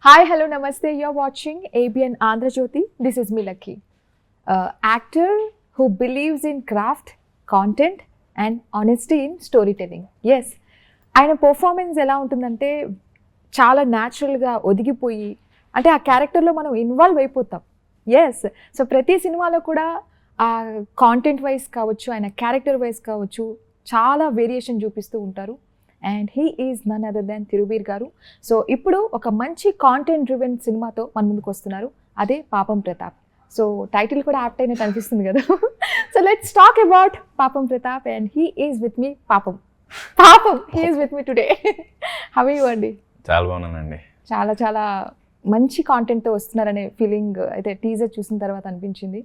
Hi, hello, namaste. You're watching ABN Andhra Jyoti. This is me, Lucky. Actor who believes in craft, content and honesty in storytelling. Yes, ఆయన performance ఎలా ఉంటుందంటే చాలా న్యాచురల్గా ఒదిగిపోయి అంటే ఆ క్యారెక్టర్లో మనం ఇన్వాల్వ్ అయిపోతాం. ఎస్, సో ప్రతి సినిమాలో కూడా ఆ కాంటెంట్ వైజ్ కావచ్చు, ఆయన క్యారెక్టర్ వైజ్ కావచ్చు, చాలా వేరియేషన్ చూపిస్తూ ఉంటారు. And he is none other than Thiruveer garu. So ఇప్పుడు ఒక మంచి కాంటెంట్ డ్రివెన్ సినిమాతో మన ముందుకు వస్తున్నారు, అదే పాపం ప్రతాప్. సో టైటిల్ కూడా యాప్ట్ అయినట్టు అనిపిస్తుంది కదా. So let's talk about Papam Pratap and he is with me. పాపం he is with me today. How are you అండి? చాలా బాగున్నానండి. చాలా చాలా మంచి కాంటెంట్తో వస్తున్నారనే ఫీలింగ్ అయితే టీజర్ చూసిన తర్వాత అనిపించింది.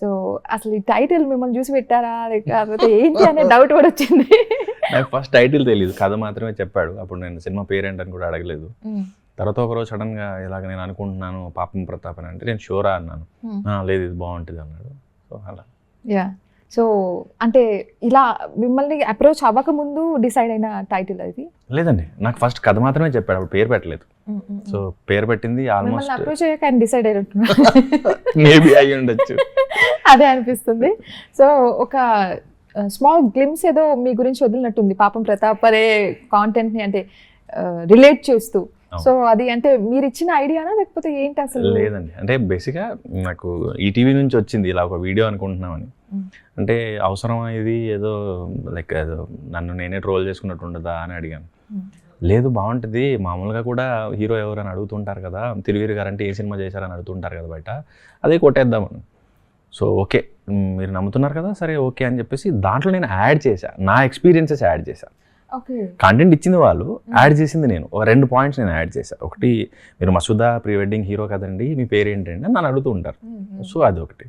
సో అసలు ఈ టైటిల్ మిమ్మల్ని చూసి పెట్టారా లేకపోతే ఏంటి అనే డౌట్ కూడా వచ్చింది. నాకు ఫస్ట్ టైటిల్ తెలియదు, కథ మాత్రమే చెప్పాడు. అప్పుడు నేను సినిమా పేరేంటని కూడా అడగలేదు. తర్వాత ఒకరోజు సడన్ గా ఇలాగ నేను అనుకుంటున్నాను పాపం ప్రతాప్ అని అంటే నేను షూరా అన్నాను. లేదు ఇది బాగుంటుంది అన్నాడు. సో అలా యా. సో అంటే ఇలా మిమ్మల్ని అప్రోచ్ అవ్వక ముందు డిసైడ్ అయిన టైటిల్ అది? లేదండి, నాకు ఫస్ట్ కథ మాత్రమే చెప్పాడు, అప్పుడు పేరు పెట్టలేదు. సో పేరు పెట్టింది ఆల్మోస్ట్ అప్రోచ్ అయ్యాక ఆయన డిసైడ్ అయినట్టున్నా. మేబీ అయ్యి ఉండొచ్చు, అదే అనిపిస్తుంది. సో ఒక స్మాల్ గ్లిమ్స్ ఏదో మీ గురించి వదిలినట్టుంది పాపం ప్రతాప్ అనే కాంటెంట్ ని అంటే రిలేట్ చేస్తూ. సో అది అంటే మీరు ఇచ్చిన ఐడియానా లేకపోతే ఏంటి అసలు? లేదండి, అంటే బేసిక్గా నాకు ఈటీవీ నుంచి వచ్చింది ఇలా ఒక వీడియో అనుకుంటున్నామని. అంటే అవసరం ఇది ఏదో లైక్ ఏదో నన్ను నేనే ట్రోల్ చేసుకున్నట్టు ఉండదా అని అడిగాను. లేదు బాగుంటుంది, మామూలుగా కూడా హీరో ఎవరు అని అడుగుతుంటారు కదా, తిరువీర్ గారు అంటే ఏ సినిమా చేశారని అడుగుతుంటారు కదా బయట, అదే కొట్టేద్దామని. సో ఓకే మీరు నమ్ముతున్నారు కదా, సరే ఓకే అని చెప్పేసి దాంట్లో నేను యాడ్ చేశాను, నా ఎక్స్పీరియన్సెస్ యాడ్ చేశాను. కంటెంట్ ఇచ్చింది వాళ్ళు, యాడ్ చేసింది నేను. ఒక 2 పాయింట్స్ నేను యాడ్ చేశాను. ఒకటి, మీరు మసూదా ప్రీ వెడ్డింగ్ హీరో కదండి, మీ పేరు ఏంటండి అని నన్ను అడుగుతూ ఉంటారు. సో అది ఒకటి.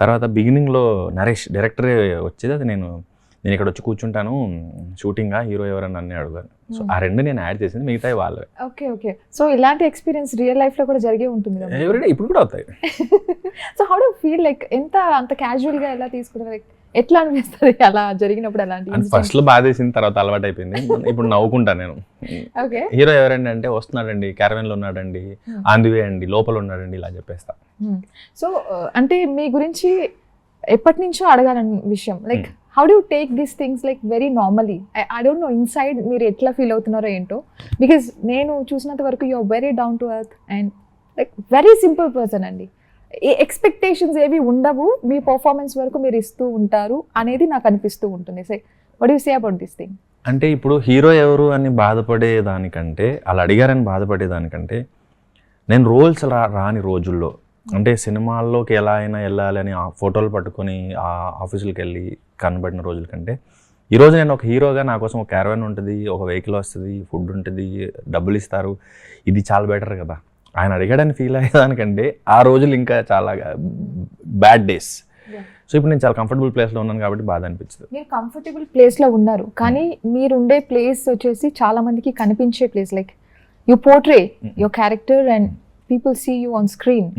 తర్వాత బిగినింగ్లో నరేష్ డైరెక్టరే వచ్చేది, అది నేను ఇక్కడ వచ్చి కూర్చుంటాను షూటింగ్గా, హీరో ఎవరని నన్నే అడుగాను. సో ఆ 2 నేను యాడ్ చేసింది, మిగతాయి వాళ్ళే. Okay okay. సో ఇలాంటి ఎక్స్పీరియన్స్ రియల్ లైఫ్లో కూడా జరిగే ఉంటుంది కదా? ఎవరైనా ఇప్పుడు కూడా అవుతాయి. So how do feel like అంత క్యాజువల్గా ఎలా తీసుకుంటారు? లైక్ ఎట్లా అనిపిస్తుంది అలా జరిగినప్పుడు? అలాంటి ఫస్ట్ లో బాధేసిన తర్వాత అలవాటు అయిపోయింది. ఇప్పుడు నవ్వుకుంటాను నేను. హీరో ఎవరండి అంటే వస్తున్నాడండి, క్యారవెన్ లో ఉన్నాడండి, ఆన్ ది వే అండి, లోపల ఉన్నాడండి, ఇలా చెప్పేస్తా. సో అంటే మీ గురించి ఎప్పటి నుంచో అడగాలని విషయం, like how do take these things like very normally? I don't know inside మీరు ఎట్లా ఫీల్ అవుతున్నారో ఏంటో, బికాస్ నేను చూసినంత వరకు you are very down to earth and like very simple person అండి. ఎక్స్పెక్టేషన్స్ ఏవి ఉండవు, మీ పర్ఫార్మెన్స్ వరకు మీరు ఇస్తూ ఉంటారు అనేది నాకు అనిపిస్తూ ఉంటుంది. So what you say about this thing? అంటే ఇప్పుడు హీరో ఎవరు అని బాధపడేదానికంటే, అలా అడిగారని బాధపడేదానికంటే, నేను రోల్స్ రాని రోజుల్లో, అంటే సినిమాల్లోకి ఎలా అయినా వెళ్ళాలి అని ఆ ఫోటోలు పట్టుకొని ఆ ఆఫీసులకు వెళ్ళి కనబడిన రోజుల కంటే, ఈరోజు నేను ఒక హీరోగా నా కోసం ఒక క్యారవెన్ ఉంటుంది, ఒక వెహికల్ వస్తుంది, ఫుడ్ ఉంటుంది, డబ్బులు ఇస్తారు, ఇది చాలా బెటర్ కదా. ఆయన అడిగాడని ఫీల్ అయ్యేదానికంటే ఆ రోజులు ఇంకా చాలా బ్యాడ్ డేస్. సో ఇప్పుడు నేను చాలా కంఫర్టబుల్ ప్లేస్లో ఉన్నాను కాబట్టి బాధ అనిపించదు. మీరు కంఫర్టబుల్ ప్లేస్లో ఉన్నారు, కానీ మీరుండే ప్లేస్ వచ్చేసి చాలా మందికి కనిపించే place. Like you portray your character and people see you on screen.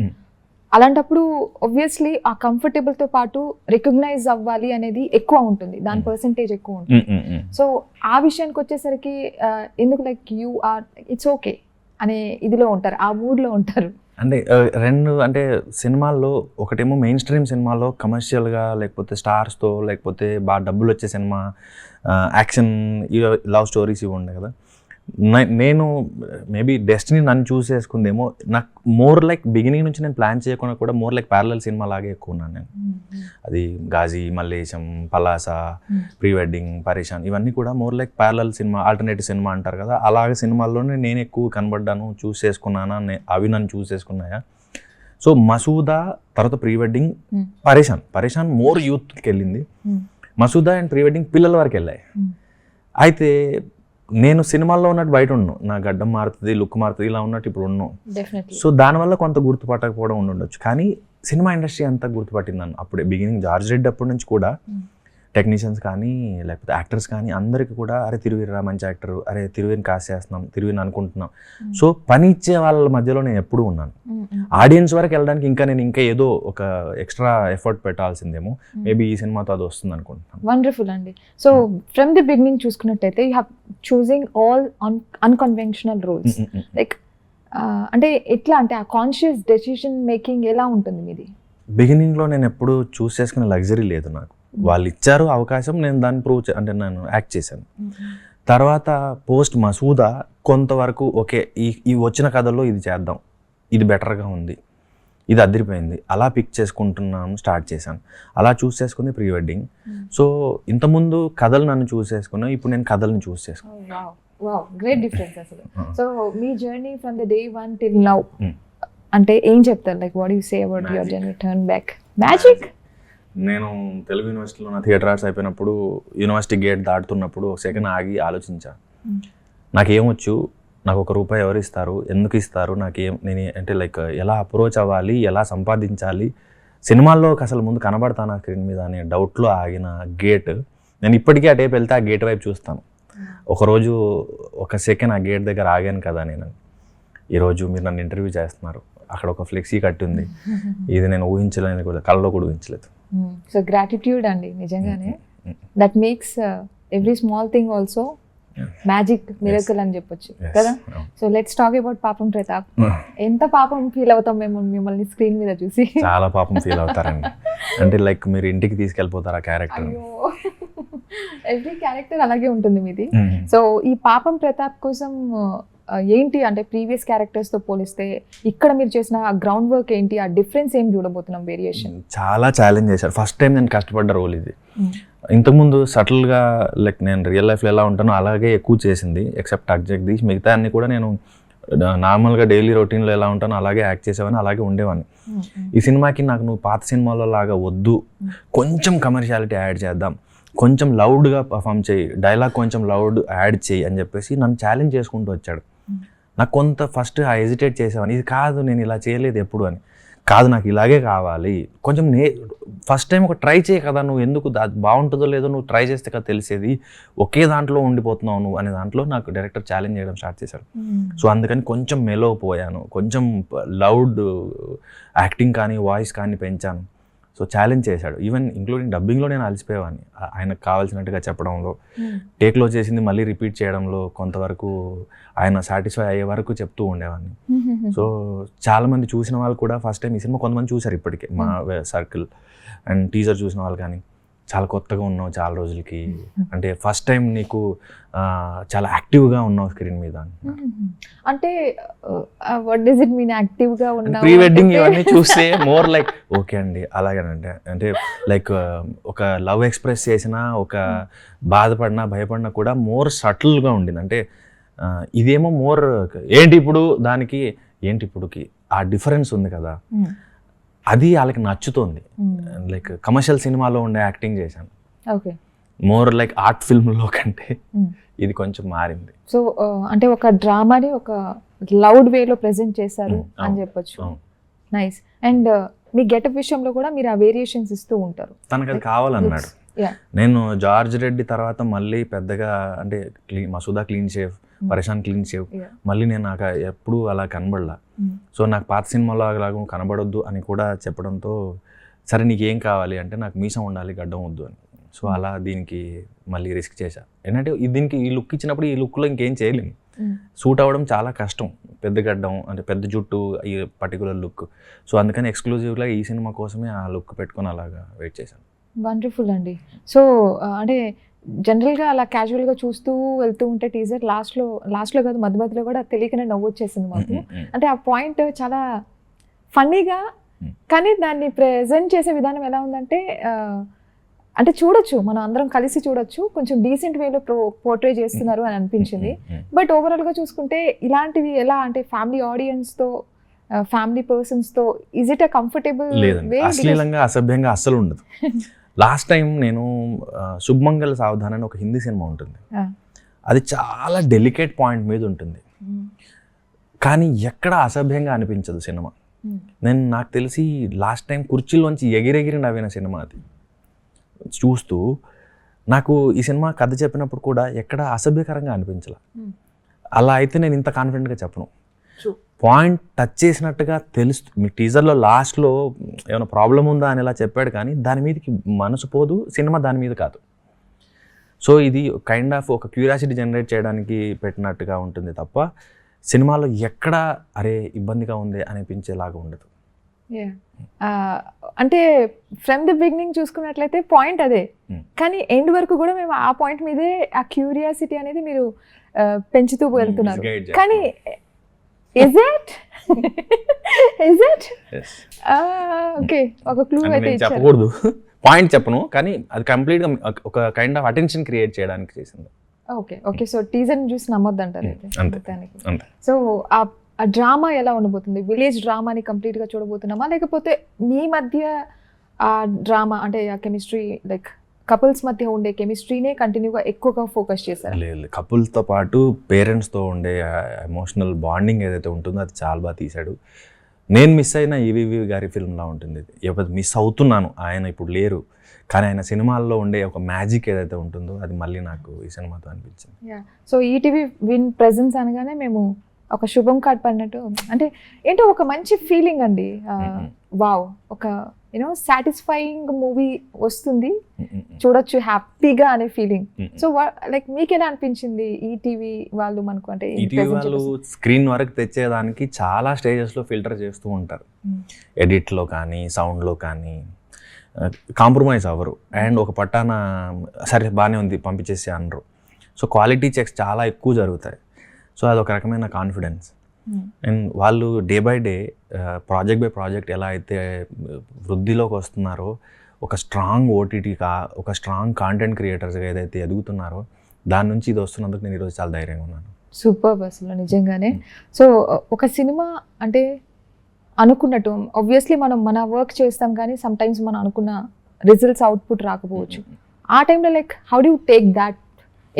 అలాంటప్పుడు ఆబ్వియస్లీ ఆ కంఫర్టబుల్తో పాటు రికగ్నైజ్ అవ్వాలి అనేది ఎక్కువ ఉంటుంది, దాని పర్సంటేజ్ ఎక్కువ ఉంటుంది. సో ఆ విషయానికి వచ్చేసరికి ఎందుకు like you are it's okay అనే ఇదిలో ఉంటారు, ఆ మూడ్లో ఉంటారు? అంటే అంటే సినిమాల్లో ఒకటేమో మెయిన్ స్ట్రీమ్ సినిమాలో కమర్షియల్గా, లేకపోతే స్టార్స్తో, లేకపోతే బాగా డబ్బులు వచ్చే సినిమా, యాక్షన్, లవ్ స్టోరీస్ ఇవి ఉండే కదా. నేను మేబీ డెస్టినీ నన్ను చూస్ చేసుకుందేమో. నాకు మోర్ లైక్ బిగినింగ్ నుంచి నేను ప్లాన్ చేయకుండా కూడా మోర్ లైక్ ప్యారలల్ సినిమా లాగే ఎక్కువ ఉన్నాను నేను. అది గాజీ, మల్లేశం, పలాస, ప్రీ వెడ్డింగ్, పరేషాన్, ఇవన్నీ కూడా more like parallel cinema, alternative cinema అంటారు కదా, అలాగే సినిమాల్లోనే నేను ఎక్కువ కనబడ్డాను, చూస్ చేసుకున్నానా, అవి నన్ను చూస్ చేసుకున్నాయా. సో మసూదా తర్వాత ప్రీ వెడ్డింగ్, పరేషాన్ మోర్ యూత్కి వెళ్ళింది. మసూదా అండ్ ప్రీ వెడ్డింగ్ పిల్లల వరకు వెళ్ళాయి. అయితే నేను సినిమాల్లో ఉన్నట్టు బయట ఉన్నాను, నా గడ్డం మారుతుంది, లుక్ మారుతుంది, ఇలా ఉన్నట్టు ఇప్పుడు ఉన్నాను. సో దానివల్ల కొంత గుర్తుపట్టకపోవడం ఉండొచ్చు, కానీ సినిమా ఇండస్ట్రీ అంతా గుర్తుపట్టింది నన్ను అప్పుడే. బిగినింగ్ జార్జ్ రెడ్డి అప్పటి నుంచి కూడా టెక్నీషియన్స్ కానీ లేకపోతే యాక్టర్స్ కానీ అందరికీ కూడా అరే తిరువీర్రా మంచి యాక్టర్, అరే తిరువీర్ని కాస్ట్ చేస్తున్నాం, తిరువీర్ని అనుకుంటున్నాం. సో పని ఇచ్చే వాళ్ళ మధ్యలో నేను ఎప్పుడూ ఉన్నాను. ఆడియన్స్ వరకు వెళ్ళడానికి నేను ఇంకా ఏదో ఒక ఎక్స్ట్రా ఎఫర్ట్ పెట్టాల్సిందేమో, మేబీ ఈ సినిమాతో అది వస్తుంది అనుకుంటున్నాను. వండర్ఫుల్ అండి. సో ఫ్రమ్ ది బిగినింగ్ చూసుకున్నట్టయితే you have choosing all unconventional roles. Like అంటే ఎట్లా అంటే ఆ కాన్షియస్ డెసిషన్ మేకింగ్ ఎలా ఉంటుంది మీది? బిగినింగ్లో నేను ఎప్పుడు చూస్ చేసుకునే లగ్జరీ లేదు నాకు. వాళ్ళు ఇచ్చారు అవకాశం, నేను దాన్ని అంటే నేను యాక్ట్ చేశాను. తర్వాత పోస్ట్ మసూదా కొంతవరకు ఓకే, ఈ వచ్చిన కథల్లో ఇది చేద్దాం, ఇది బెటర్గా ఉంది, ఇది అదిరిపోయింది, అలా పిక్ చేసుకుంటున్నాను, స్టార్ట్ చేశాను. అలా చూస్ చేసుకుంది ప్రీ వెడ్డింగ్. సో ఇంతకుముందు కథలు నన్ను చూస్ చేసుకున్నాను, ఇప్పుడు నేను కథల్ని చూస్ చేసుకున్నాను. వావ్, గ్రేట్ డిఫరెన్స్ అసలు. So me journey from the day 1 till now అంటే ఏం చెప్తారు? Like what you say about your journey turn back? Magic. నేను తెలుగు యూనివర్సిటీలో నా థియేటర్ ఆర్ట్స్ అయిపోయినప్పుడు యూనివర్సిటీ గేట్ దాటుతున్నప్పుడు ఒక సెకండ్ ఆగి ఆలోచించాను, నాకేమొచ్చు, నాకు ₹1 ఎవరు ఇస్తారు, ఎందుకు ఇస్తారు, నేను అంటే లైక్ ఎలా అప్రోచ్ అవ్వాలి, ఎలా సంపాదించాలి, సినిమాల్లోకి అసలు ముందు కనబడతాను ఆ స్క్రీన్ మీద అనే డౌట్లో ఆగిన గేట్. నేను ఇప్పటికీ అటేపు వెళ్తే ఆ గేట్ వైపు చూస్తాను. ఒకరోజు ఒక సెకండ్ ఆ గేట్ దగ్గర ఆగాను కదా నేను, ఈరోజు మీరు నన్ను ఇంటర్వ్యూ చేస్తున్నారు, అక్కడ ఒక ఫ్లెక్సీ కట్టి ఉంది, ఇది నేను ఊహించలేని కూడా, కళ్ళలో కూడా ఊహించలేదు. సో గ్రాటిట్యూడ్ అండి నిజంగానే. That makes every small thing also magic, miracle అని చెప్పొచ్చు కదా. So let's talk about Papam Pratap. ఎంత పాపం ఫీల్ అవుతాం మేము మిమ్మల్ని స్క్రీన్ మీద చూసి? చాలా పాపం ఫీల్ అవుతారండి. అంటే లైక్ మీరు ఇంటికి తీసుకెళ్ళిపోతారు ఆ క్యారెక్టర్. ఎవ్రీ క్యారెక్టర్ అలాగే ఉంటుంది మీది. సో ఈ పాపం ప్రతాప్ కోసం ఏంటి అంటే ప్రీవియస్ క్యారెక్టర్స్ తో పోలిస్తే ఇక్కడ మీరు చేసిన గ్రౌండ్ వర్క్ ఏంటి, ఆ డిఫరెన్స్ ఏం చూడబోతున్నాం, వేరియేషన్? చాలా ఛాలెంజ్ చేశారు. ఫస్ట్ టైం నేను కష్టపడ్డ రోల్ ఇది. ఇంతకుముందు సటిల్గా లైక్ నేను రియల్ లైఫ్లో ఎలా ఉంటానో అలాగే ఎక్కువ చేసింది, ఎక్సెప్ట్ జగదీష్. మిగతా అన్ని కూడా నేను నార్మల్గా డైలీ రొటీన్లో ఎలా ఉంటానో అలాగే యాక్ట్ చేసేవాడిని, అలాగే ఉండేవాడిని. ఈ సినిమాకి నాకు నువ్వు పాత సినిమాలో లాగా వద్దు, కొంచెం కమర్షియాలిటీ యాడ్ చేద్దాం, కొంచెం లౌడ్గా పర్ఫామ్ చేయి, డైలాగ్ కొంచెం లౌడ్ యాడ్ చేయి అని చెప్పేసి నన్ను ఛాలెంజ్ చేసుకుంటూ వచ్చాడు. నాకు కొంత ఫస్ట్ హెజిటేట్ చేసేవాడిని, ఇది కాదు నేను ఇలా చేయలేదు ఎప్పుడు అని. కాదు నాకు ఇలాగే కావాలి, కొంచెం ఫస్ట్ టైం ఒక ట్రై చేయి కదా, నువ్వు ఎందుకు బాగుంటుందో లేదో నువ్వు ట్రై చేస్తే కదా తెలిసేది, ఒకే దాంట్లో ఉండిపోతున్నావు నువ్వు అనే దాంట్లో నాకు డైరెక్టర్ ఛాలెంజ్ చేయడం స్టార్ట్ చేశాడు. సో అందుకని కొంచెం మెలో పోయాను, కొంచెం లౌడ్ యాక్టింగ్ కానీ వాయిస్ కానీ పెంచాను. సో ఛాలెంజ్ చేశాడు. ఈవెన్ ఇంక్లూడింగ్ డబ్బింగ్లో నేను అలసిపోయేవాడిని, ఆయనకు కావాల్సినట్టుగా చెప్పడంలో, టేక్లో చేసింది మళ్ళీ రిపీట్ చేయడంలో కొంతవరకు ఆయన సాటిస్ఫై అయ్యే వరకు చెప్తూ ఉండేవాడిని. సో చాలామంది చూసిన వాళ్ళు కూడా ఫస్ట్ టైం ఈ సినిమా కొంతమంది చూశారు ఇప్పటికే, మా సర్కిల్ అండ్ టీజర్ చూసిన వాళ్ళు కానీ, చాలా కొత్తగా ఉన్నావు చాలా రోజులకి, అంటే ఫస్ట్ టైం నీకు చాలా యాక్టివ్గా ఉన్నావు స్క్రీన్ మీద. అంటే వాట్ డస్ ఇట్ మీన్ యాక్టివ్గా ఉన్నావు? ప్రీ వెడ్డింగ్ ఇవన్నీ చూస్తే మోర్ లైక్ ఓకే అండి అలాగేనంటే, అంటే లైక్ ఒక లవ్ ఎక్స్ప్రెస్ చేసినా, ఒక బాధపడినా భయపడినా కూడా మోర్ సటిల్గా ఉండింది. అంటే ఇదేమో మోర్ ఏంటి ఇప్పుడు దానికి ఏంటి ఇప్పుడుకి ఆ డిఫరెన్స్ ఉంది కదా, అది వాళ్ళకి నచ్చుతుంది. లైక్ కమర్షియల్ సినిమాలో ఉండే యాక్టింగ్ చేశాను, ఓకే, మోర్ లైక్ ఆర్ట్ ఫిల్మ్లో కంటే ఇది కొంచెం మారింది. సో అంటే ఒక డ్రామాని ఒక లౌడ్ వేలో ప్రెజెంట్ చేశారు అని చెప్పొచ్చు. నైస్. అండ్ మీ గెటప్ విషయంలో కూడా మీరు ఆ వేరియేషన్స్ ఇస్తూ ఉంటారు. తనకు అది కావాలన్నాడు. నేను జార్జ్ రెడ్డి తర్వాత మళ్ళీ పెద్దగా అంటే మసూదా క్లీన్ షేవ్, పరేషాన్ క్లీన్ షేవ్, మళ్ళీ నేను నాకు ఎప్పుడు అలా కనబడలా. సో నాకు పాత సినిమాలో అలాగ కనబడొద్దు అని కూడా చెప్పడంతో సరే నీకు ఏం కావాలి అంటే నాకు మీసం ఉండాలి, గడ్డం వద్దు అని. సో అలా దీనికి మళ్ళీ రిస్క్ చేశా. ఏంటంటే దీనికి ఈ లుక్ ఇచ్చినప్పుడు ఈ లుక్లో ఇంకేం చేయలేము, సూట్ అవ్వడం చాలా కష్టం, పెద్ద గడ్డం అంటే పెద్ద జుట్టు, ఈ పర్టికులర్ లుక్. సో అందుకని ఎక్స్క్లూజివ్గా ఈ సినిమా కోసమే ఆ లుక్ పెట్టుకొని అలాగా వెయిట్ చేశాను. వండర్ఫుల్ అండి. సో అంటే జనరల్గా అలా క్యాజువల్గా చూస్తూ వెళ్తూ ఉంటే టీజర్ లాస్ట్లో కాదు మధ్య మధ్యలో కూడా తెలియకనే నవ్వు వచ్చేసింది మాకు. అంటే ఆ పాయింట్ చాలా ఫన్నీగా, కానీ దాన్ని ప్రెజెంట్ చేసే విధానం ఎలా ఉందంటే అంటే చూడొచ్చు, మనం అందరం కలిసి చూడొచ్చు, కొంచెం డీసెంట్ వేలో పోర్ట్రే చేస్తున్నారు అని అనిపించింది. బట్ ఓవరాల్గా చూసుకుంటే ఇలాంటివి ఎలా అంటే ఫ్యామిలీ ఆడియన్స్తో, ఫ్యామిలీ పర్సన్స్తో is it a comfortable way? అశ్లీలంగా అసభ్యంగా అస్సలు ఉండదు. లాస్ట్ టైం నేను శుభమంగళ సావధాన్ అని ఒక హిందీ సినిమా ఉంటుంది, అది చాలా డెలికేట్ పాయింట్ మీద ఉంటుంది, కానీ ఎక్కడ అసభ్యంగా అనిపించదు సినిమా. నాకు తెలిసి లాస్ట్ టైం కుర్చీలోంచి ఎగిరెగిరి నవ్విన సినిమా అది. చూస్తూ నాకు ఈ సినిమా కథ చెప్పినప్పుడు కూడా ఎక్కడ అసభ్యకరంగా అనిపించలే. అలా అయితే నేను ఇంత కాన్ఫిడెంట్గా చెప్పను. పాయింట్ టచ్ చేసినట్టుగా తెలుస్తుంది. మీ టీజర్లో లాస్ట్లో ఏమైనా ప్రాబ్లం ఉందా అని ఇలా చెప్పాడు, కానీ దాని మీదకి మనసు పోదు, సినిమా దాని మీద కాదు. సో ఇది కైండ్ ఆఫ్ ఒక క్యూరియాసిటీ జనరేట్ చేయడానికి పెట్టినట్టుగా ఉంటుంది తప్ప సినిమాలో ఎక్కడ అరే ఇబ్బందిగా ఉంది అనిపించేలాగా ఉండదు. అంటే ఫ్రమ్ ది బిగినింగ్ చూసుకున్నట్లయితే పాయింట్ అదే, కానీ ఎండ్ వరకు కూడా మేము ఆ పాయింట్ మీదే ఆ క్యూరియాసిటీ అనేది మీరు పెంచుతూ వెళ్తున్నారు. కానీ ఇస్ ఇట్ ఓకే, ఒక క్లూ అయితే చెప్పకూడదు, పాయింట్ చెప్పను, కానీ అది కంప్లీట్గా ఒక కైండ్ ఆఫ్ అటెన్షన్ క్రియేట్ చేయడానికి చేసింది. ఓకే సో టీజర్ చూసి నమ్మొద్దు అంటారు అయితే. సో ఆ డ్రామా ఎలా ఉండబోతుంది? విలేజ్ డ్రామాని కంప్లీట్గా చూడబోతున్నామా, లేకపోతే మీ మధ్య ఆ డ్రామా అంటే ఆ కెమిస్ట్రీ లైక్ కపుల్స్ మధ్య ఉండే కెమిస్ట్రీనే కంటిన్యూగా ఎక్కువగా ఫోకస్ చేశారు? లేదు, కపుల్స్తో పాటు పేరెంట్స్తో ఉండే ఎమోషనల్ బాండింగ్ ఏదైతే ఉంటుందో అది చాలా బాగా తీశాడు. నేను మిస్ అయిన ఈవీవి గారి ఫిల్మ్లా ఉంటుంది. ఎప్పుడు మిస్ అవుతున్నాను, ఆయన ఇప్పుడు లేరు, కానీ ఆయన సినిమాల్లో ఉండే ఒక మ్యాజిక్ ఏదైతే ఉంటుందో అది మళ్ళీ నాకు ఈ సినిమాతో అనిపించింది. సో ఈటీవీ విన్ ప్రెజెన్స్ అనగానే మేము ఒక శుభం కార్డ్ పడినట్టు, అంటే ఏంటో ఒక మంచి ఫీలింగ్ అండి. వావ్, ఒక యూనో సాటిస్ఫైయింగ్ మూవీ వస్తుంది, చూడొచ్చు హ్యాపీగా అనే ఫీలింగ్. సో లైక్ మీకు ఎలా అనిపించింది ఈటీవీ వాళ్ళు మనకు? అంటే ఈటీవీ వాళ్ళు స్క్రీన్ వరకు తెచ్చేదానికి చాలా స్టేజెస్లో ఫిల్టర్ చేస్తూ ఉంటారు, ఎడిట్లో కానీ సౌండ్లో కానీ కాంప్రమైజ్ అవ్వరు. అండ్ ఒక పట్టాన సరే బాగానే ఉంది పంపించేసి అనరు. సో క్వాలిటీ చెక్స్ చాలా ఎక్కువ జరుగుతాయి. సో అదొక రకమైన కాన్ఫిడెన్స్. అండ్ వాళ్ళు day by day project by project ఎలా అయితే వృద్ధిలోకి వస్తున్నారో, ఒక స్ట్రాంగ్ ఓటీటీగా ఒక స్ట్రాంగ్ కాంటెంట్ క్రియేటర్స్గా ఏదైతే ఎదుగుతున్నారో దాని నుంచి ఇది వస్తున్నందుకు నేను ఈరోజు చాలా ధైర్యంగా ఉన్నాను. సూపర్ అసలు నిజంగానే. సో ఒక సినిమా అంటే అనుకున్నట్టు ఆబ్వియస్లీ మనం మన వర్క్ చేస్తాం, కానీ సమ్ టైమ్స్ మనం అనుకున్న రిజల్ట్స్ అవుట్పుట్ రాకపోవచ్చు. ఆ టైంలో like how do you take that?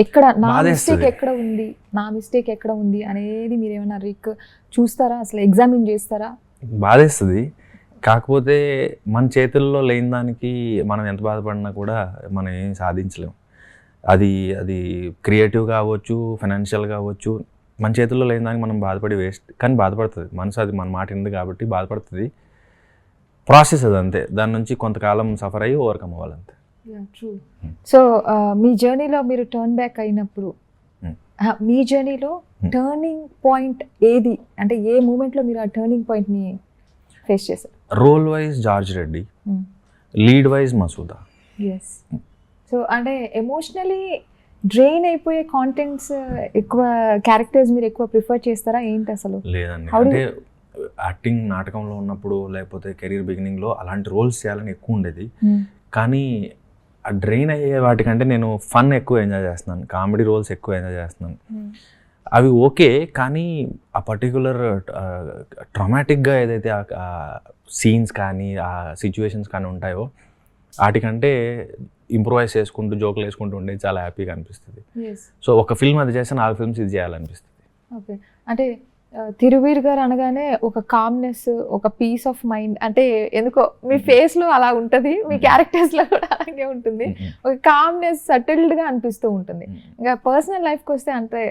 ఎక్కడ నా మిస్టేక్ ఎక్కడ ఉంది అనేది మీరు ఏమైనా చూస్తారా, అసలు ఎగ్జామిన్ చేస్తారా? బాధేస్తుంది, కాకపోతే మన చేతుల్లో లేని దానికి మనం ఎంత బాధపడినా కూడా మనం ఏం సాధించలేము. అది క్రియేటివ్గా అవ్వచ్చు, ఫైనాన్షియల్గా అవ్వచ్చు, మన చేతుల్లో లేని దానికి మనం బాధపడి వేస్ట్. కానీ బాధపడుతుంది మనసు, అది మన మాట ఉంది కాబట్టి బాధపడుతుంది. ప్రాసెస్ అది అంతే, దాని నుంచి కొంతకాలం సఫర్ అయ్యి ఓవర్కమ్ అవ్వాలంతే. సో మీ జర్నీలో మీరు టర్న్ బ్యాక్ అయినప్పుడు మీ జర్నీలో టర్నింగ్ పాయింట్ ఏది? అంటే ఏ మూమెంట్లో మీరు ఆ టర్నింగ్ పాయింట్ని ఫేస్ చేశారు? Role wise George Reddy, lead wise Masooda. Yes. So అంటే ఎమోషనలీ డ్రైన్ అయిపోయే కాంటెంట్స్ ఎక్కువ క్యారెక్టర్స్ మీరు ఎక్కువ ప్రిఫర్ చేస్తారా ఏంటి అసలు? లేదండి, అంటే యాక్టింగ్ నాటకంలో ఉన్నప్పుడు లేకపోతే కెరీర్ బిగినింగ్లో అలాంటి రోల్స్ చేయాలని ఎక్కువ ఉండేది. కానీ ఆ డ్రైన్ అయ్యే వాటికంటే నేను ఫన్ ఎక్కువ ఎంజాయ్ చేస్తున్నాను, కామెడీ రోల్స్ ఎక్కువ ఎంజాయ్ చేస్తున్నాను. అవి ఓకే, కానీ ఆ పర్టికులర్ ట్రామాటిక్గా ఏదైతే ఆ సీన్స్ కానీ ఆ సిచ్యువేషన్స్ కానీ ఉంటాయో వాటికంటే ఇంప్రూవైజ్ చేసుకుంటూ జోకులు వేసుకుంటూ ఉండేది చాలా హ్యాపీగా అనిపిస్తుంది. సో ఒక ఫిల్మ్ అది చేస్తే 4 ఫిల్మ్స్ ఇది చేయాలనిపిస్తుంది. ఓకే, అంటే తిరువీర్ గారు అనగానే ఒక కామ్నెస్, ఒక పీస్ ఆఫ్ మైండ్, అంటే ఎందుకో మీ ఫేస్లో అలా ఉంటుంది, మీ క్యారెక్టర్స్లో కూడా అలాగే ఉంటుంది. ఒక కామ్నెస్, సెటిల్డ్గా అనిపిస్తూ ఉంటుంది. ఇంకా పర్సనల్ లైఫ్కి వస్తే అంటే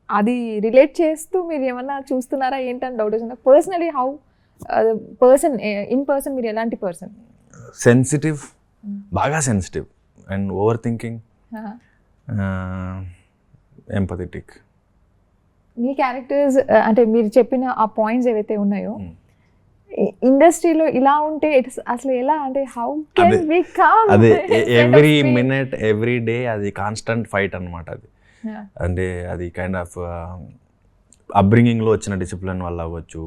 అది రిలేట్ చేస్తూ మీరు ఏమన్నా చూస్తున్నారా ఏంటని డౌట్ వచ్చిందా? Personally how person in person మీరు ఎలాంటి పర్సన్? సెన్సిటివ్, బాగా sensitive and over thinking, empathetic. Me characters అంటే మీరు చెప్పిన ఆ పాయింట్స్ ఏవైతే ఉన్నాయో ఇండస్ట్రీలో ఇలా ఉంటే అసలు ఎలా, అంటే హౌ కెన్ వి కమ్? అదే ఎవ్రీ మినిట్ ఎవ్రీ డే అది కాన్స్టెంట్ ఫైట్ అన్నమాట. అది అంటే అది కైండ్ ఆఫ్ అప్బ్రింగింగ్లో వచ్చిన డిసిప్లిన్ వల్ల అవ్వచ్చు,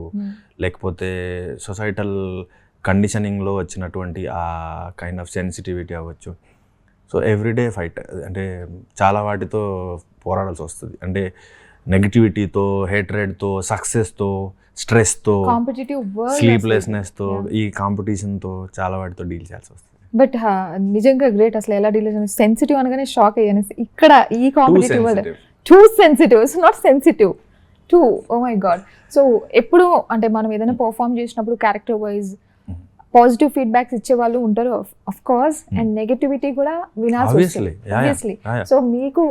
లేకపోతే సొసైటల్ కండిషనింగ్లో వచ్చినటువంటి ఆ కైండ్ ఆఫ్ సెన్సిటివిటీ అవ్వచ్చు. సో ఎవ్రీడే ఫైట్, అంటే చాలా వాటితో పోరాడాల్సి వస్తుంది. అంటే నెగటివిటీతో, హేట్రెడ్తో, సక్సెస్తో, స్ట్రెస్తో, స్లీప్లెస్నెస్తో, ఈ కాంపిటీషన్తో చాలా వాటితో డీల్ చేయాల్సి వస్తుంది. బట్ నిజంగా గ్రేట్. అసలు ఎలా డీల్ చేయాలి? సెన్సిటివ్ అనగానే షాక్ అయ్యాను. ఇక్కడ ఈ competitive world too sensitive, not sensitive too. Oh my God. So ఎప్పుడు అంటే మనం ఏదైనా పర్ఫామ్ చేసినప్పుడు క్యారెక్టర్ వైజ్ పాజిటివ్ ఫీడ్బ్యాక్స్ ఇచ్చే వాళ్ళు ఉంటారు ఆఫ్ కోర్స్, అండ్ నెగటివిటీ కూడా వినాల్సి వస్తుంది ఆబ్వియస్లీ. సో మీకు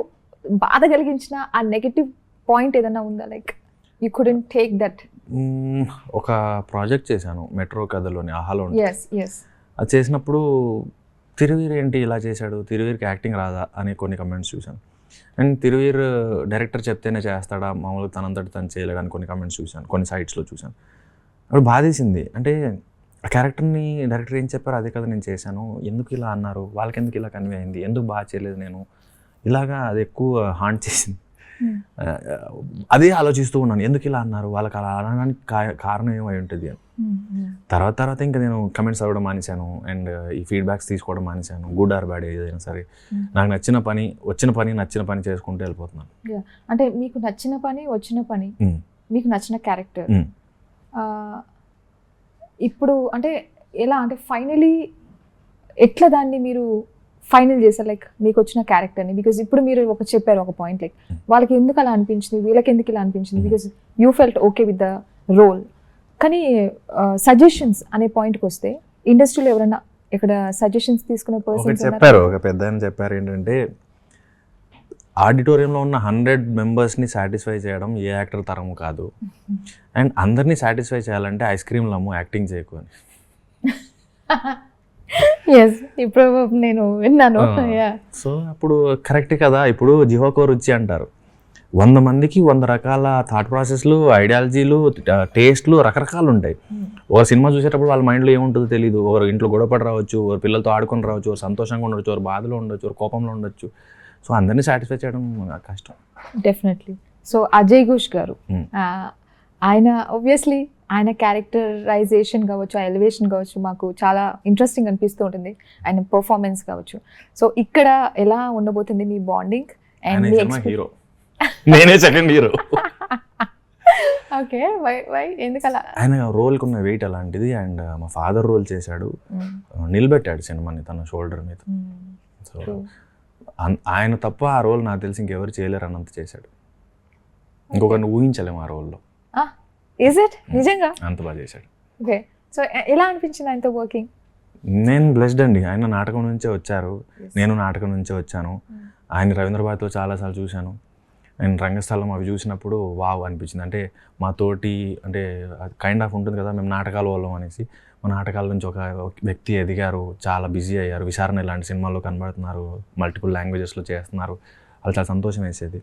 బాధ కలిగించిన ఆ నెగటివ్ పాయింట్ ఏదైనా ఉందా? Like you couldn't take that. ఒక ప్రాజెక్ట్ చేశాను మెట్రో కథలోని, ఆహాలో. yes అది చేసినప్పుడు తిరువీర్ ఏంటి ఇలా చేశాడు, తిరువీర్కి యాక్టింగ్ రాదా అనే కొన్ని కమెంట్స్ చూశాను. అండ్ తిరువీర్ డైరెక్టర్ చెప్తేనే చేస్తాడా, మామూలుగా తనంతటి తను చేయలేడని కొన్ని కామెంట్స్ చూశాను, కొన్ని సైట్స్లో చూశాను. అప్పుడు బాధేసింది. అంటే ఆ క్యారెక్టర్ని డైరెక్టర్ ఏం చెప్పారో అదే కదా నేను చేశాను, ఎందుకు ఇలా అన్నారు, వాళ్ళకి ఎందుకు ఇలా కన్వే అయింది, ఎందుకు బాగా చేయలేదు నేను, ఇలాగా అది ఎక్కువ హాంట్ చేసింది. అదే ఆలోచిస్తూ ఉన్నాను, ఎందుకు ఇలా అన్నారు, వాళ్ళకి అలా అనడానికి కారణం ఏమై ఉంటుంది అని. తర్వాత ఇంకా నేను కమెంట్స్ అవ్వడం మానేశాను అండ్ ఈ ఫీడ్బ్యాక్స్ తీసుకోవడం మానేశాను. గుడ్ ఆర్ బ్యాడ్ ఏదైనా సరే నాకు నచ్చిన పని చేసుకుంటూ వెళ్ళిపోతున్నాను. అంటే మీకు నచ్చిన పని, వచ్చిన పని, మీకు నచ్చిన క్యారెక్టర్, ఇప్పుడు అంటే ఎలా అంటే ఫైనలీ ఎట్లా దాన్ని మీరు ఫైనల్ చేశారు, లైక్ మీకు వచ్చిన క్యారెక్టర్ని? బికాజ్ ఇప్పుడు మీరు చెప్పారు ఒక పాయింట్, లైక్ వాళ్ళకి ఎందుకు అలా అనిపించింది, వీళ్ళకి ఎందుకు ఇలా అనిపించింది, because you felt okay with the role. కానీ సజెషన్స్ అనే పాయింట్కి వస్తే ఇండస్ట్రీలో ఎవరైనా ఇక్కడ సజెషన్స్ తీసుకునే పర్సన్స్ చెప్పారు, ఒక పెద్ద ఆయన చెప్పారు ఏంటంటే, ఆడిటోరియంలో ఉన్న 100 మెంబర్స్ని సాటిస్ఫై చేయడం ఏ యాక్టర్ తరం కాదు, అండ్ అందరినీ సాటిస్ఫై చేయాలంటే ఐస్ క్రీమ్లు అమ్ము, యాక్టింగ్ చేయకు అని. ఎస్, ఇప్పుడు నేను విన్నాను. సో అప్పుడు కరెక్టే కదా. ఇప్పుడు జిహోకో రుచి అంటారు, 100 మందికి 100 రకాల థాట్ ప్రాసెస్లు, ఐడియాలజీలు, టేస్ట్లు రకరకాలు ఉంటాయి. ఒక సినిమా చూసేటప్పుడు వాళ్ళ మైండ్లో ఏముంటుందో తెలియదు. ఒకరు ఇంట్లో గొడవపడి రావచ్చు, ఒకరు పిల్లలతో ఆడుకొని రావచ్చు, ఒకరు సంతోషంగా ఉండొచ్చు, ఒకరు బాధలో ఉండొచ్చు, ఒకరు కోపంలో ఉండొచ్చు. సో అందరినీ సాటిస్ఫై చేయడం కష్టం. డెఫినెట్లీ. సో అజయ్ ఘోష్ గారు, ఆయన ఆబ్వియస్లీ ఆయన క్యారెక్టరైజేషన్ కావచ్చు, ఆ ఎలివేషన్ కావచ్చు, మాకు చాలా ఇంట్రెస్టింగ్ అనిపిస్తూ ఉంటుంది, ఆయన పర్ఫార్మెన్స్ కావచ్చు. సో ఇక్కడ ఎలా ఉండబోతుంది మీ బాండింగ్ అండ్ మీ హీరో? నేనే సెకండ్ హీరో. ఓకే, వై ఎందుకు అలా? ఆయన రోల్కి ఉన్న వెయిట్ అలాంటిది, అండ్ మా ఫాదర్ రోల్ చేశాడు, నిలబెట్టాడు సినిమాని తన షోల్డర్ మీద. సో ఆయన తప్ప ఆ రోల్ నాకు తెలిసి ఇంకెవరు చేయలేరు అన్నంత చేశాడు. ఇంకొకరిని ఊహించలేము ఆ రోల్లో. ఇస్ ఇట్ నిజంగా అంత బాగా చేశాడు. ఓకే, సో ఎలా అనిపించింది ఆయనతో వర్కింగ్? నేను బ్లెస్డ్ అండి. ఆయన నాటకం నుంచే వచ్చారు, నేను నాటకం నుంచే వచ్చాను. ఆయన రవీంద్ర భారతిలో చాలాసార్లు చూశాను. నేను రంగస్థలం అవి చూసినప్పుడు వావ్ అనిపించింది. అంటే మా తోటి అంటే కైండ్ ఆఫ్ ఉంటుంది కదా, మేము నాటకాల వాళ్ళం అనేసి. మా నాటకాల నుంచి ఒక వ్యక్తి ఎదిగారు, చాలా బిజీ అయ్యారు, విచారణ ఇలాంటి సినిమాల్లో కనబడుతున్నారు, మల్టిపుల్ లాంగ్వేజెస్లో చేస్తున్నారు, అది చాలా సంతోషం వేసేది.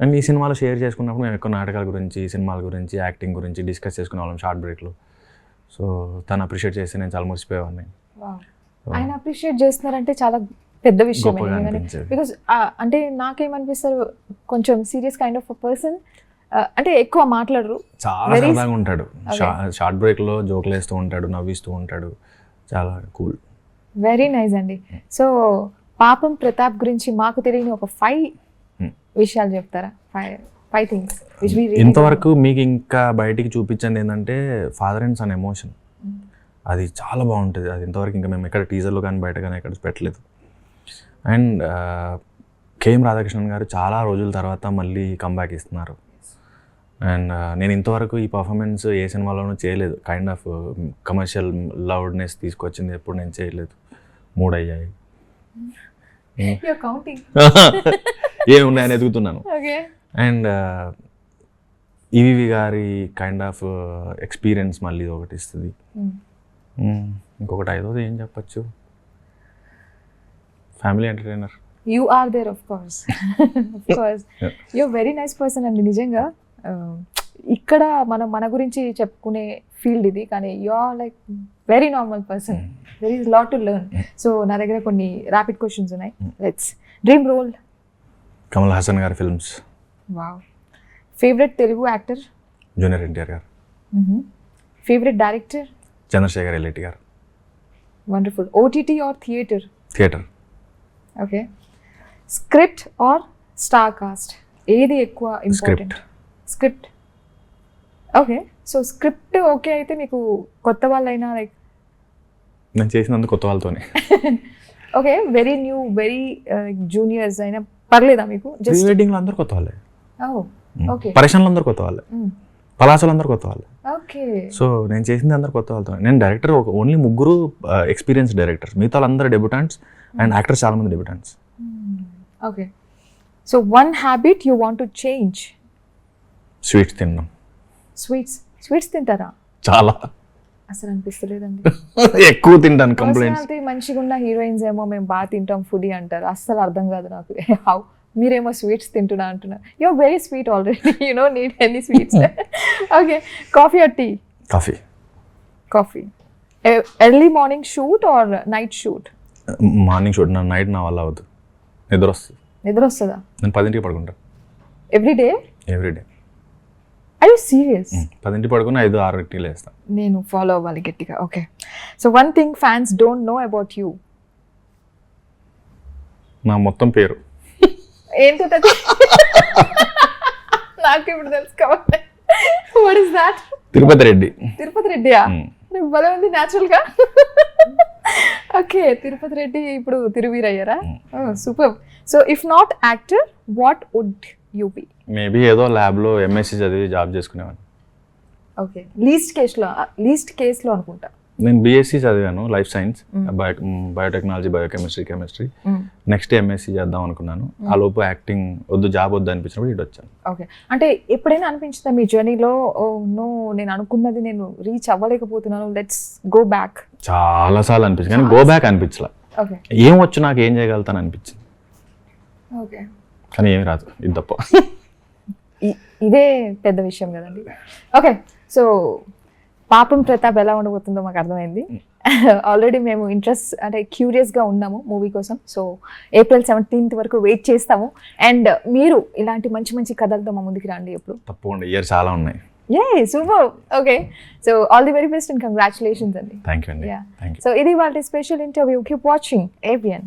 అండ్ ఈ సినిమాలో షేర్ చేసుకున్నప్పుడు మేము ఎక్కువ నాటకాల గురించి, సినిమాల గురించి, యాక్టింగ్ గురించి డిస్కస్ చేసుకునే వాళ్ళం షార్ట్ బ్రేక్లో. సో తను అప్రిషియేట్ చేస్తే నేను చాలా మురిసిపోయేవాడిని. ఆయన అప్రిషియేట్ చేస్తున్నారంటే చాలా పెద్ద విషయం. బికాజ్ అంటే నాకేమనిపిస్తారు, కొంచెం serious kind of a person, అంటే ఎక్కువ మాట్లాడరు, చాలా సరదాగా ఉంటాడు. షార్ట్ బ్రేక్లో జోకులు వేస్తూ ఉంటాడు, నవ్విస్తూ ఉంటాడు, చాలా కూల్. వెరీ నైస్ అండి. సో పాపం ప్రతాప్ గురించి మాకు తెలియని ఒక 5 విషయాలు చెప్తారా? 5 థింగ్స్ which we really ఇంతవరకు మీకు ఇంకా బయటికి చూపించింది ఏంటంటే ఫాదర్ అండ్ సన్ ఎమోషన్. అది చాలా బాగుంటుంది. అది ఇంతవరకు ఇంకా మేము ఎక్కడ టీజర్లో కానీ బయట కానీ ఎక్కడ పెట్టలేదు. అండ్ కేఎం రాధాకృష్ణన్ గారు చాలా రోజుల తర్వాత మళ్ళీ కంబ్యాక్ ఇస్తున్నారు. అండ్ నేను ఇంతవరకు ఈ పర్ఫార్మెన్స్ ఏ సినిమాలోనూ చేయలేదు. కైండ్ ఆఫ్ కమర్షియల్ లౌడ్నెస్ తీసుకొచ్చింది ఎప్పుడు నేను చేయలేదు. 3 అయ్యాయి. ఏమున్నాయని ఎదుగుతున్నాను. అండ్ ఈవీవి గారి కైండ్ ఆఫ్ ఎక్స్పీరియన్స్ మళ్ళీ ఒకటి ఇస్తుంది. ఇంకొకటి 5వ ఏం చెప్పచ్చు, family entertainer. You are there of course. You very nice person అండి. నిజంగా ఇక్కడ మన గురించి చెప్పుకునే ఫీల్డ్ ఇది, కానీ you are like very normal person. There is lot to learn. So నా దగ్గర కొన్ని ర్యాపిడ్ క్వశ్చన్స్ ఉన్నాయి. Let's. Dream role? Kamal Haasan గారి films. Wow. Favourite Telugu actor? Junior NTR గారు. Favourite director? చంద్రశేఖర్ ఎల్లేటి గారు. Wonderful. OTT or theatre? Theatre. Okay. Script or star cast, ఏది ఎక్కువ important? Script. Okay. So script okay అయితే మీకు కొత్త వాళ్ళైనా లైక్ నేను చేసినందుకు కొత్త వాళ్ళతోనే. Okay. Very new, very juniors అయినా పర్లేదా మీకు? జస్ట్ వెడ్డింగ్లో అందరూ కొత్త వాళ్ళే. ఓకే. పరేషన్లు అందరూ కొత్త వాళ్ళే, పలాసలు అందరూ కొత్త వాళ్ళే. ఓకే. సో నేను చేసింది అందరూ కొత్త వాళ్ళతో. నేను డైరెక్టర్ ఓన్లీ 3 ఎక్స్పీరియన్స్ డైరెక్టర్స్, మిగతా వాళ్ళందరూ డెబ్యూటాంట్స్ అండ్ యాక్టర్స్ చాలా మంది debutants. Okay. So one habit you want to change? Sweets తినడం. స్వీట్స్ తింటారా? చాలా. అసలు అనిపిస్తలేదండి. ఎక్కువ తింటాను. కంప్లైంట్స్. మంచిగా ఉన్న హీరోయిన్స్ ఏమో మేము బాగా తింటాం ఫుడీ అంటారు, అస్సలు అర్థం కాదు నాకు. మీరేమో స్వీట్స్ తింటున్నా అంటున్నారు. You're very sweet already, you no need any sweets. Okay, coffee or tea? Coffee. Coffee. Early morning shoot or night shoot? Morning shoot. నా నైట్ నా వల్ల అవ్వదు, నిద్ర వస్తుంది. నిద్ర వస్తుందా? నేను 10ంటికి పడుకుంటా ఎవ్రీడే. Are you serious? 10ంటికి పడుకుని 5-6కి లేస్తాను. నేను ఫాలో అవ్వాలి గట్టిగా. Okay, so one thing fans don't know about you. నా మొత్తం పేరు ఏంటది? నాకు ఇప్పుడు తెలుసుకోవాలి. What is that? Tirupati Reddy. Tirupati రెడ్డియా? భలే ఉంది న్యాచురల్ గా. ఓకే, తిరుపతి రెడ్డి ఇప్పుడు తిరువీరయ్యారా? Super. So if not actor, what would you be? Maybe ఏదో ల్యాబ్లో ఎంఎస్సీ చదివి జాబ్ చేసుకునేవాడిని. ఓకే, లీస్ట్ కేస్లో అనుకుంటా. నేను బీఎస్సీ చదివాను, life science, biotechnology, chemistry. Next MSc చేద్దాం అనుకున్నాను. ఆ లోపు యాక్టింగ్ వద్దు, జాబ్ వద్దు అనిపించినప్పుడు ఇటు వచ్చాను. ఓకే, అంటే ఎప్పుడైనా అనిపించిందా మీ జర్నీలో, నో నేను అనుకున్నది నేను రీచ్ అవ్వలేకపోతున్నాను, లెట్స్ గో బ్యాక్? చాలాసార్లు అనిపించింది, కానీ గో బ్యాక్ అనిపించలే. ఓకే, ఏం వచ్చు నాకు, ఏం చేయగలుగుతాను అనిపించింది. ఓకే, కానీ ఏమి రాదు, ఇది తప్ప. ఇదే పెద్ద విషయం కదండి. ఓకే, సో పాపం ప్రతాప్ ఎలా ఉండబోతుందో మాకు అర్థమైంది. ఆల్రెడీ మేము అంటే క్యూరియస్గా ఉన్నాము మూవీ కోసం. సో April 17th వరకు వెయిట్ చేస్తాము. అండ్ మీరు ఇలాంటి మంచి మంచి కథలతో మా ముందుకు రండి ఎప్పుడు. తప్పకుండా, ఇయర్ చాలా ఉన్నాయి. Super. Okay, so all the very best and congratulations అండి. థ్యాంక్ యూ అండి. సో ఇది వాళ్ళ special interview. Keep watching ABN.